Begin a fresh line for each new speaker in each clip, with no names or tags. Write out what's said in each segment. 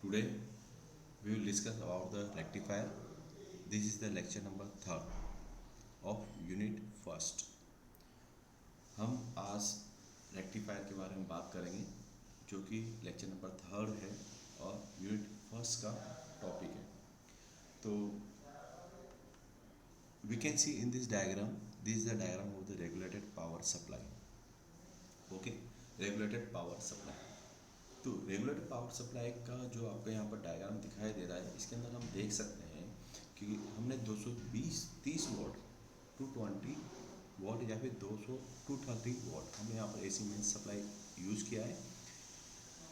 Today we will discuss about the rectifier. This is the lecture number third of unit first. हम आज rectifier के बारे में बात करेंगे जो कि लेक्चर नंबर थर्ड है और यूनिट फर्स्ट का टॉपिक है. तो we can see in this diagram, this is the diagram of the regulated power supply. Okay, regulated power supply. तो रेगुलेटेड पावर सप्लाई का जो आपको यहाँ पर डायग्राम दिखाई दे रहा है, इसके अंदर हम देख सकते हैं कि हमने 220-30 वोल्ट 220 वोल्ट या फिर 230 वोल्ट हमने यहाँ पर एसी मेन सप्लाई यूज़ किया है.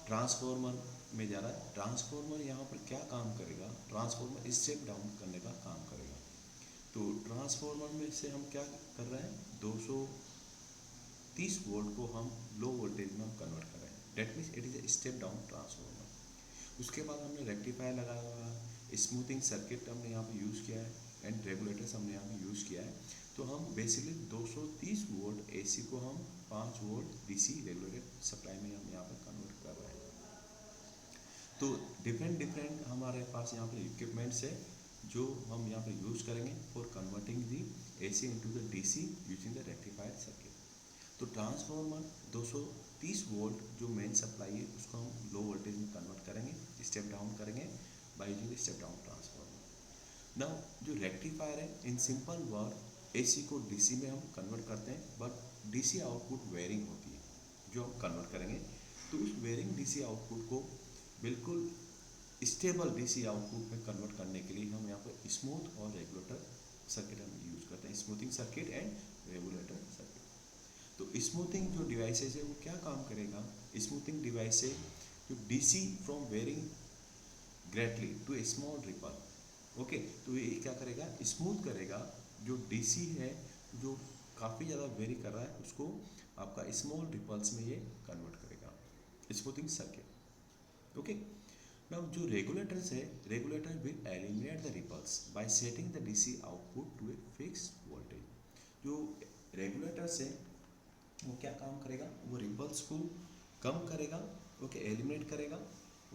ट्रांसफॉर्मर में जा रहा है. ट्रांसफॉर्मर यहाँ पर क्या काम करेगा? ट्रांसफॉर्मर स्टेप डाउन करने का काम करेगा. तो ट्रांसफॉर्मर में से हम क्या कर रहे हैं, 230 वोल्ट को हम लो वोल्टेज में हम कन्वर्ट कर रहे हैं. That means it is a step down transformer. उसके बाद हमने रेक्टिफायर लगाया हुआ है, स्मूथिंग सर्किट हमने यहाँ पे यूज़ किया है एंड रेगुलेटर्स हमने यहाँ पे यूज़ किया है. तो हम बेसिकली 230 वोल्ट एसी को हम 5 वोल्ट डीसी रेगुलेटेड सप्लाई में हम यहाँ पर कन्वर्ट कर रहे हैं. तो डिफरेंट हमारे पास यहाँ पर इक्विपमेंट्स है जो हम यहाँ पे यूज़ करेंगे for converting the AC into the DC using the rectifier circuit. तो ट्रांसफॉर्मर 230 वोल्ट जो मेन सप्लाई है उसको हम लो वोल्टेज में कन्वर्ट करेंगे, स्टेप डाउन करेंगे by using step down transformer. Now जो रेक्टिफायर है, इन सिंपल वर्ड एसी को डीसी में हम कन्वर्ट करते हैं, बट डीसी आउटपुट वेयरिंग होती है जो हम कन्वर्ट करेंगे. तो उस वेयरिंग डीसी आउटपुट को बिल्कुल स्टेबल डीसी आउटपुट में कन्वर्ट करने के लिए हम यहाँ पर स्मूथ और रेगुलेटर सर्किट हम यूज़ करते हैं, smoothing circuit and regulator circuit. तो स्मूथिंग जो डिवाइसेज है वो क्या काम करेगा? स्मूथिंग डिवाइस से जो DC from varying greatly to a small ripple. Okay, तो ये क्या करेगा? स्मूथ करेगा. जो डीसी है जो काफ़ी ज़्यादा वेरी कर रहा है उसको आपका स्मॉल रिपल्स में ये कन्वर्ट करेगा, स्मूथिंग सर्किट. ओके, नाउ जो रेगुलेटर्स है, regulator will eliminate the ripples by setting the DC output to a fix voltage. जो रेगुलेटर्स है वो क्या काम करेगा? वो रिपल्स को कम करेगा, ओके, एलिमिनेट करेगा,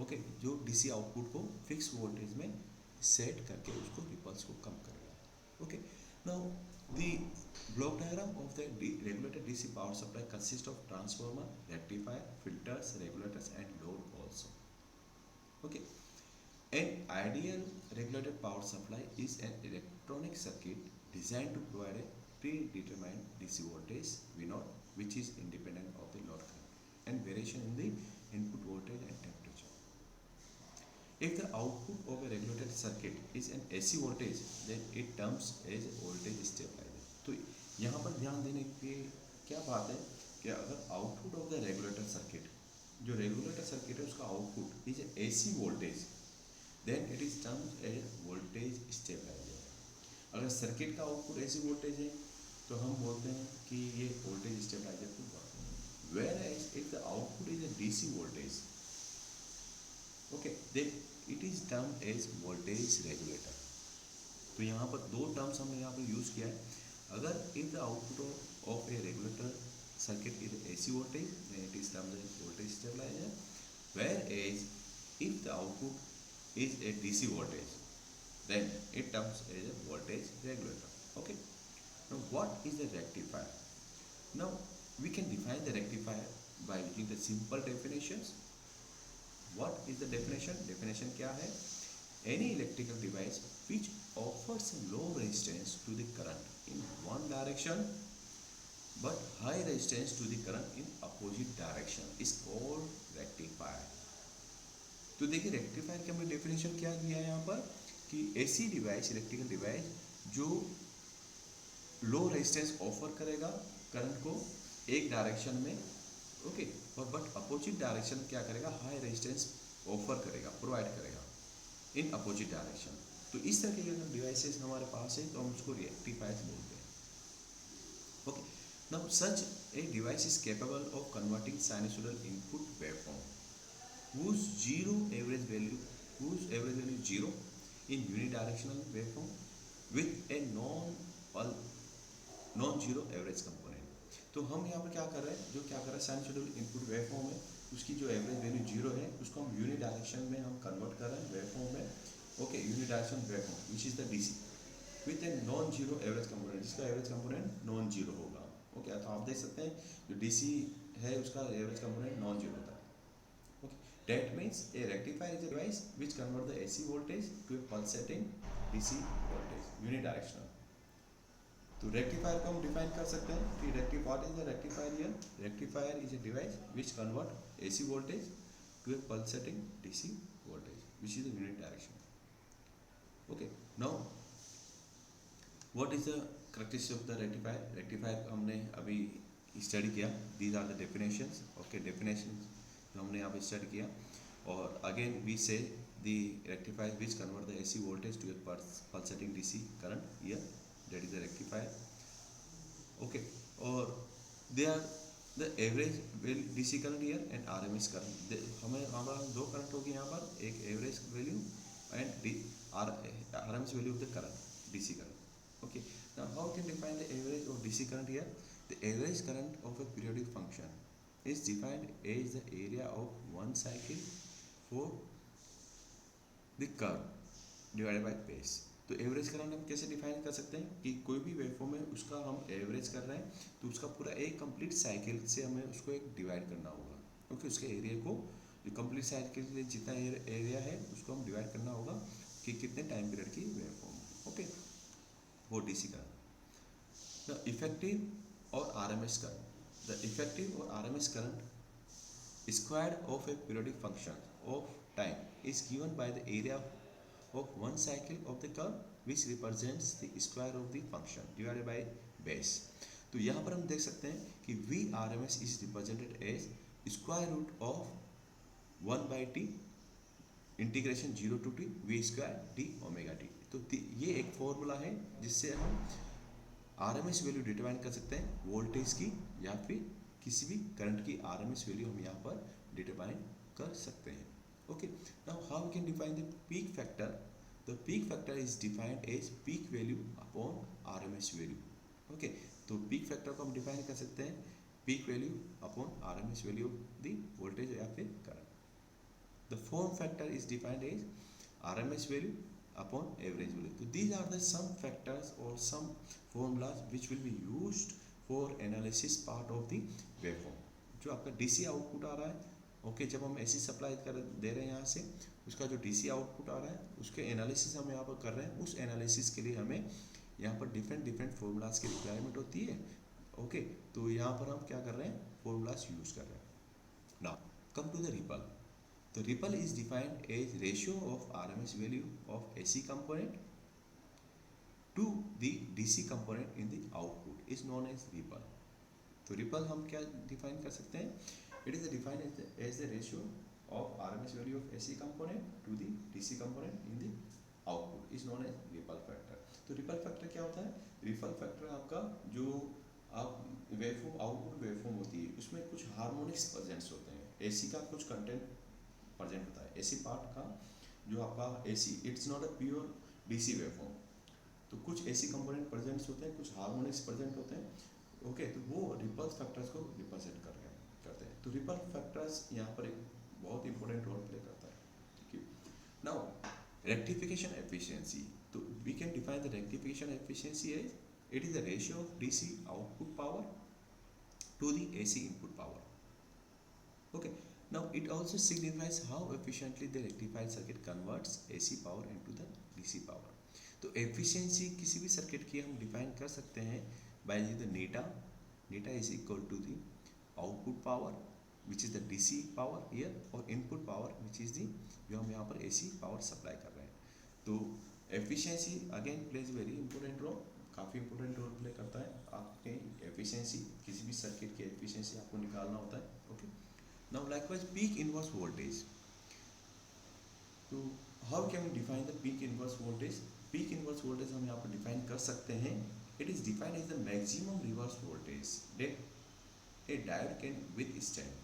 ओके, जो डीसी आउटपुट को फिक्स वोल्टेज में सेट करके उसको रिपल्स को कम करेगा. Okay, now the block diagram of the regulated DC power supply consist of transformer, rectifier, filters, regulators and load also. Okay, an ideal regulated power supply is an electronic circuit designed to provide a predetermined DC voltage V0 which is independent of the load current and variation in the input voltage and temperature. If the output of a regulated circuit is an AC voltage, then it terms as a voltage stabilizer. तो यहाँ पर ध्यान देने की क्या बात है कि अगर output of the regulator circuit, जो रेगुलेटर सर्किट है उसका output is AC voltage, then it is terms as voltage stabiliser. अगर सर्किट का आउटपुट AC वोल्टेज है तो हम बोलते हैं कि ये वोल्टेज स्टेबलाइजर को work. Where as if the output is a DC voltage, okay, then it is term as voltage regulator. तो यहाँ पर दो टर्म्स हमने यहाँ पर यूज़ किया है. अगर if the output of A regulator circuit is AC voltage, then it is termed as voltage stabilizer. Whereas if the output is a DC voltage, then it terms as a voltage regulator. Okay. Now what is the rectifier? Now we can define the rectifier by using the simple definitions. What is the definition? Definition क्या है? Any electrical device which offers low resistance to the current in one direction but high resistance to the current in opposite direction is called rectifier. तो देखिए rectifier का हमने definition क्या दिया है यहाँ पर कि ऐसी डिवाइस, इलेक्ट्रिकल डिवाइस जो लो रेजिस्टेंस ऑफर करेगा करंट को एक डायरेक्शन में, ओके, और बट अपोजिट डायरेक्शन क्या करेगा? हाई रेजिस्टेंस ऑफर करेगा, प्रोवाइड करेगा इन अपोजिट डायरेक्शन. तो इस तरह के अगर डिवाइसेस हमारे पास है तो हम उसको रेक्टिफायर बोलते हैं. Okay, now such a device is capable of converting sinusoidal input waveform whose average value is 0 in unidirectional waveform with a non-zero average component. तो हम यहाँ पर क्या कर रहे हैं, जो क्या कर रहे हैं, साइनसॉइडल इनपुट वेवफॉर्म है उसकी जो एवरेज वैल्यू 0 है उसको हम यूनिडायरेक्शनल डायरेक्शन में हम कन्वर्ट कर रहे हैं वेवफॉर्म में, okay, unidirection waveform which is the DC with a non zero average component, जिसका एवरेज कंपोनेंट नॉन जीरो होगा, ओके। तो आप देख सकते हैं जो डीसी है उसका एवरेज कंपोनेंट नॉन जीरो होता है, okay. That means a rectifier is a device which convert the AC voltage to a pulsating DC voltage unidirectional. तो रेक्टिफायर को हम डिफाइन कर सकते हैं कि what is the rectifier here, rectifier is a device which convert AC voltage to a pulsating DC voltage which is the unit direction, okay. Now what is the characteristic of the rectifier, rectifier हमने अभी study किया, these are the definitions, okay, definition जो हमने यहाँ पे study किया। और again we say the rectifier which convert the AC voltage to a pulsating DC current here, that is the rectifier, okay। और they are the average DC current here and RMS current, हमें हमारा दो current होगी यहाँ पर, एक average value and RMS value of the current DC current, okay। now how can define the average of DC current here, the average current of a periodic function is defined as the area of one cycle for the curve divided by base। तो average current हम कैसे define कर सकते हैं कि कोई भी waveform है उसका हम एवरेज कर रहे हैं तो उसका पूरा एक कंप्लीट साइकिल से हमें उसको एक डिवाइड करना होगा, क्योंकि उसके एरिया को जो कंप्लीट साइकिल के लिए जितना एरिया है उसको हम डिवाइड करना होगा कि कितने टाइम पीरियड की वेवफॉर्म, ओके। वो डीसी करंट। द इफेक्टिव और आरएमएस करंट, द इफेक्टिव और RMS current squared of A periodic function of time is given by the area of one cycle of the curve which represents the square of the function divided by base। तो यहाँ पर हम देख सकते हैं कि VRMS is represented as square root of 1 by t integration 0 to t v square d omega t। तो ये एक फॉर्मूला है जिससे हम RMS वैल्यू डिटरमाइन कर सकते हैं वोल्टेज की या फिर किसी भी करंट की RMS वैल्यू हम यहाँ पर डिटरमाइन कर सकते हैं, okay। Now how we can define the peak factor, the peak factor is defined as peak value upon RMS value, okay। तो peak factor को हम define कर सकते हैं peak value upon RMS value of the voltage या फिर current। The form factor is defined as RMS value upon average value। तो these are the some factors or some formulas which will be used for analysis part of the waveform। जो आपका DC output आ रहा है, okay, जब हम AC supply कर दे रहे हैं यहाँ से, उसका जो DC आउटपुट आ रहा है उसके एनालिसिस हम यहाँ पर कर रहे हैं, उस एनालिसिस के लिए हमें यहाँ पर डिफरेंट फॉर्मूलाज की रिक्वायरमेंट होती है, ओके। तो यहाँ पर हम क्या कर रहे हैं, फॉर्मूलाज यूज कर रहे हैं। Now come to the ripple. तो ripple is defined as ratio of RMS value of AC component to the DC component in the output is known as ripple. तो रिपल हम क्या डिफाइन कर सकते हैं, it is defined as the ratio of RMS value of AC component to the DC component in the output is known as ripple factor। तो ripple factor क्या होता है, रिपल फैक्टर आपका जो आप वेवफॉर्म आउटपुट वेवफॉर्म होती है उसमें कुछ हार्मोनिक्स प्रेजेंट्स होते हैं, AC का कुछ कंटेंट प्रेजेंट होता है, AC पार्ट का जो आपका AC it's not a pure DC waveform, तो कुछ AC कंपोनेंट प्रेजेंट्स होते हैं, कुछ हार्मोनिक्स प्रेजेंट होते हैं, ओके। तो वो रिपल फैक्टर्स को रिप्रेजेंट कर रहे हैं करते हैं। तो रिपल फैक्टर्स यहाँ पर एक बहुत इंपॉर्टेंट रोल प्ले करता है, ठीक है। नाउ रेक्टिफिकेशन एफिशिएंसी, तो we can define the rectification efficiency as it is the ratio of DC output power to the AC input power, okay. Now it also signifies how efficiently the rectified circuit converts AC power into the DC power. तो efficiency किसी भी circuit की हम define कर सकते हैं by the eta is equal to the output power which is the DC power here और input power which is the जो हम यहाँ पर AC पावर सप्लाई कर रहे हैं। तो efficiency again plays very important role, काफ़ी इंपॉर्टेंट रोल प्ले करता है आपके एफिशिएंसी, किसी भी सर्किट की एफिशिएंसी आपको निकालना होता है, okay. Now likewise peak inverse voltage, तो how can we define the peak inverse voltage, peak inverse voltage हम यहाँ पर डिफाइन कर सकते हैं, it is defined as the maximum reverse voltage that a diode can withstand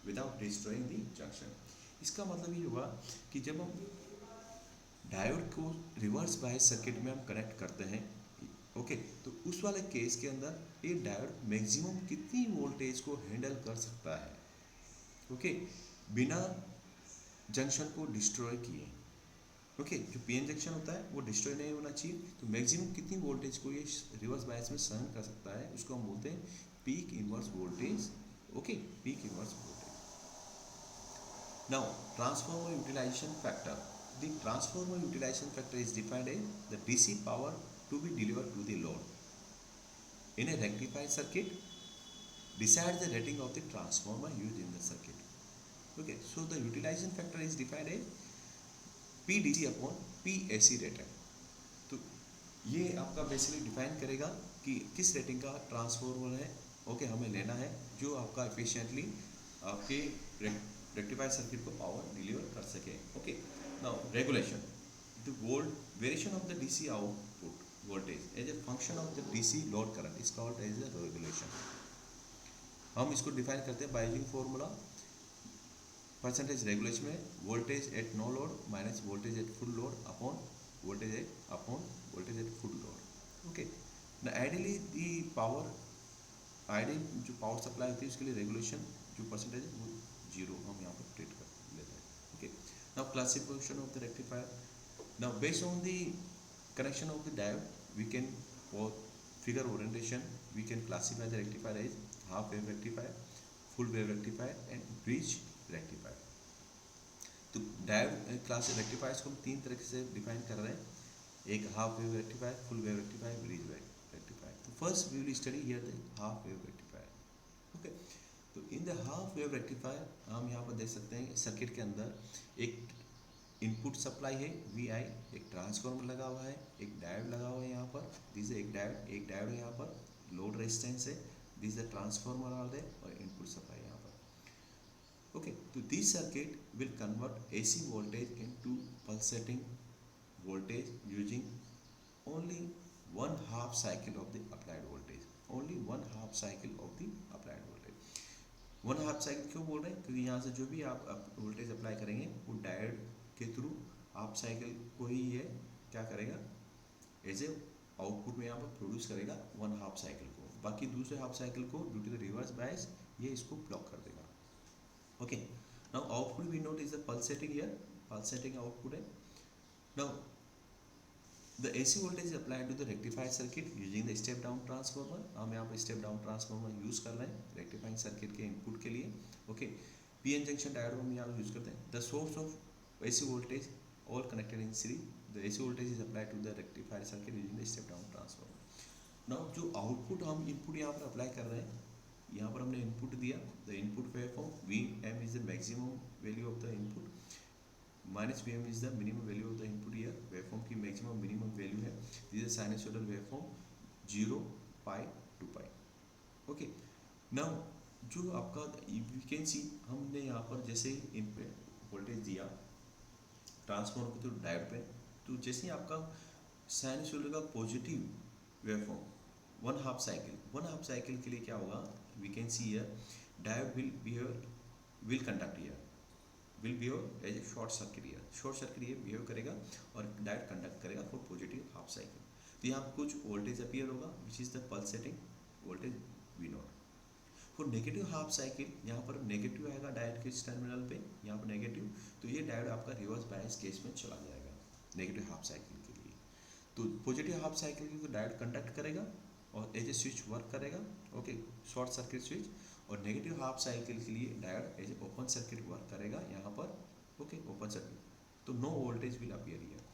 without destroying the junction। इसका मतलब ये हुआ कि जब हम डायोड को रिवर्स बायस सर्किट में हम कनेक्ट करते हैं, ओके, तो उस वाले केस के अंदर ये डायोड मैक्सिमम कितनी वोल्टेज को हैंडल कर सकता है, ओके, बिना जंक्शन को डिस्ट्रॉय किए। ओके, जो पीएन जंक्शन होता है वो डिस्ट्रॉय नहीं होना चाहिए। तो मैक्सिमम कितनी वोल्टेज को ये रिवर्स बायस में सहन कर सकता है, उसको हम बोलते हैं peak inverse voltage. Okay, peak inverse voltage. Now transformer utilisation factor. The transformer utilisation factor is defined as the DC power to be delivered to the load in a rectified circuit decides the rating of the transformer used in the circuit. Okay, so the utilization factor is defined as PDC upon PAC rating. तो ये आपका basically define करेगा कि किस rating का transformer है okay हमें लेना है जो आपका एफिशिएंटली आपके रेक्टिफायर सर्किट को पावर डिलीवर कर सके। Okay, now regulation the volt variation of the DC output voltage as a function of the DC load current is called as a regulation. हम इसको डिफाइन करते हैं by using formula percentage regulation में voltage at no load minus voltage at full load upon voltage at full load. Okay, ना ideally the power ideal जो power supply होती है उसके लिए रेगुलेशन जो परसेंटेज है वो जीरो हम यहाँ पर ट्रीट कर लेते हैं। Okay, now classification of the rectifier. Now based on the connection of the diode we can, for figure orientation we can classify the rectifier as half wave rectifier, full wave rectifier and bridge rectifier. तो diode class rectifiers को हम तीन तरह से define कर रहे हैं, एक half wave rectifier, full wave rectifier, bridge rectifier. तो first we will study here the half wave rectifier. Okay, तो in the half wave rectifier हम यहाँ पर देख सकते हैं सर्किट के अंदर एक इनपुट सप्लाई है वी आई, एक ट्रांसफॉर्मर लगा हुआ है, एक डायोड लगा हुआ है यहाँ पर, दिस एक डायोड है यहाँ पर, लोड रेजिस्टेंस है, this the transformer are there और इनपुट सप्लाई यहाँ पर। ओके, तो this circuit will convert AC voltage into pulsating voltage using only one half cycle of the applied voltage, only one half cycle of the applied voltage. One half cycle क्यों बोल रहे हैं, क्योंकि यहाँ से जो भी आप वोल्टेज अप्लाई करेंगे वो डायोड के थ्रू हाफ साइकिल को ही ये क्या करेगा एज ए आउटपुट में यहाँ पर प्रोड्यूस करेगा वन हाफ साइकिल को, बाकी दूसरे हाफ साइकिल को due to the reverse bias ये इसको ब्लॉक कर देगा। Okay, now output we note is the pulsating here, pulsating output है। Now the AC voltage is applied to the rectifier circuit using the step down transformer. हम यहाँ पर step down transformer use कर रहे हैं rectifying circuit के input के लिए। ओके, पीएन जंक्शन डायोड हम यहाँ यूज करते हैं। The source of AC voltage all connected in series, the AC voltage is applied to the rectifier circuit using the step down transformer. Now जो output हम input यहाँ पर apply कर रहे हैं, यहाँ पर हमने इनपुट दिया, the input waveform Vm is the maximum value of the input minus Vm is the minimum value of the input here, waveform की मैक्सिमम मिनिमम वैल्यू है, this is sinusoidal waveform 0 pi 2 pi. Okay, now जो आपका you can see हमने यहाँ पर जैसे input voltage दिया transformer के थ्रू डायोड पे, तो जैसे ही आपका साइनसॉइड का positive waveform one half cycle के लिए क्या होगा, we can see here diode will conduct here, will behave as a short circuit ये बिहेव करेगा और डायोड कंडक्ट करेगा फॉर पॉजिटिव हाफ साइकिल। तो यहाँ पर कुछ वोल्टेज अपीयर होगा विच is the pulsating voltage V not. For negative half cycle यहाँ पर नेगेटिव आएगा डायोड के इस टर्मिनल पे, यहाँ पर नेगेटिव, तो ये डायोड आपका रिवर्स बायस केस में चला जाएगा नेगेटिव हाफ साइकिल के लिए। तो पॉजिटिव हाफ साइकिल के लिए डायोड कंडक्ट करेगा और एज ए स्विच वर्क करेगा, ओके, शॉर्ट सर्किट स्विच। और नेगेटिव हाफ साइकिल के लिए diode as a open circuit work करेगा यहाँ पर, ओके, ओपन सर्किट, तो no voltage will appear here.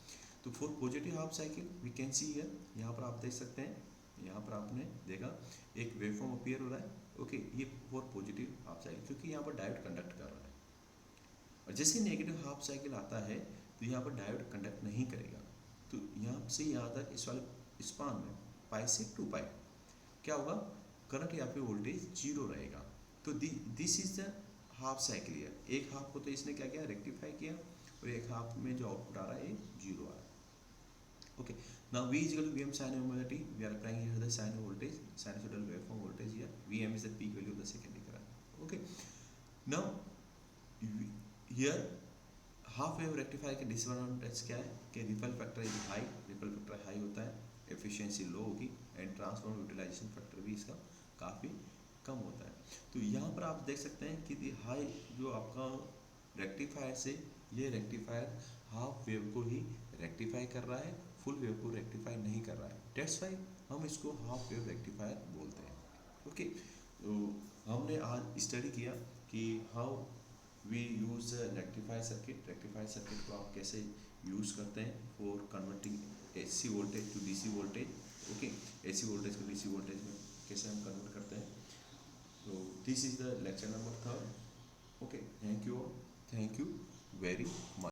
तो for positive half cycle we can see here, यहाँ पर आप देख सकते हैं, यहाँ पर आपने देखा एक वेवफॉर्म अपीयर हो रहा है। ओके, ये फॉर पॉजिटिव हाफ साइकिल क्योंकि यहाँ पर डायोड कंडक्ट कर रहा है, और जैसे नेगेटिव हाफ साइकिल आता है तो यहाँ पर डायोड कंडक्ट नहीं करेगा। तो यहाँ से यहाँ तक इस वाले स्पान में पाई से 2 पाई क्या होगा, करंट यहाँ पे वोल्टेज 0 रहेगा। तो this is the half cycle year, एक हाफ को तो इसने क्या किया, रेक्टिफाई किया, और एक हाफ में जो आउटपुट आ रहा है 0 आ रहा है। Okay, now V is equal to Vm sin omega t. We are applying here the sin voltage, sinusoidal waveform voltage here. Vm is the peak value of the secondary current. Okay, now here half wave rectifier के disadvantage क्या है कि ripple factor is high, ripple factor high होता है, efficiency लो होगी, and transformer utilisation factor भी इसका काफ़ी कम होता है। तो यहाँ पर आप देख सकते हैं कि दी हाई जो आपका रेक्टिफायर से ये रेक्टिफायर हाफ वेव को ही रेक्टिफाई कर रहा है, फुल वेव को रेक्टिफाई नहीं कर रहा है, डेट्स वाई हम इसको हाफ वेव रेक्टिफायर बोलते हैं। ओके, तो हमने आज स्टडी किया कि how we use rectifier circuit को आप कैसे यूज़ करते हैं for converting AC voltage to DC voltage. Okay, AC voltage को डीसी वोल्टेज में कैसे हम कन्वर्ट करते हैं। तो this is the lecture number 3rd। Okay, thank you very much.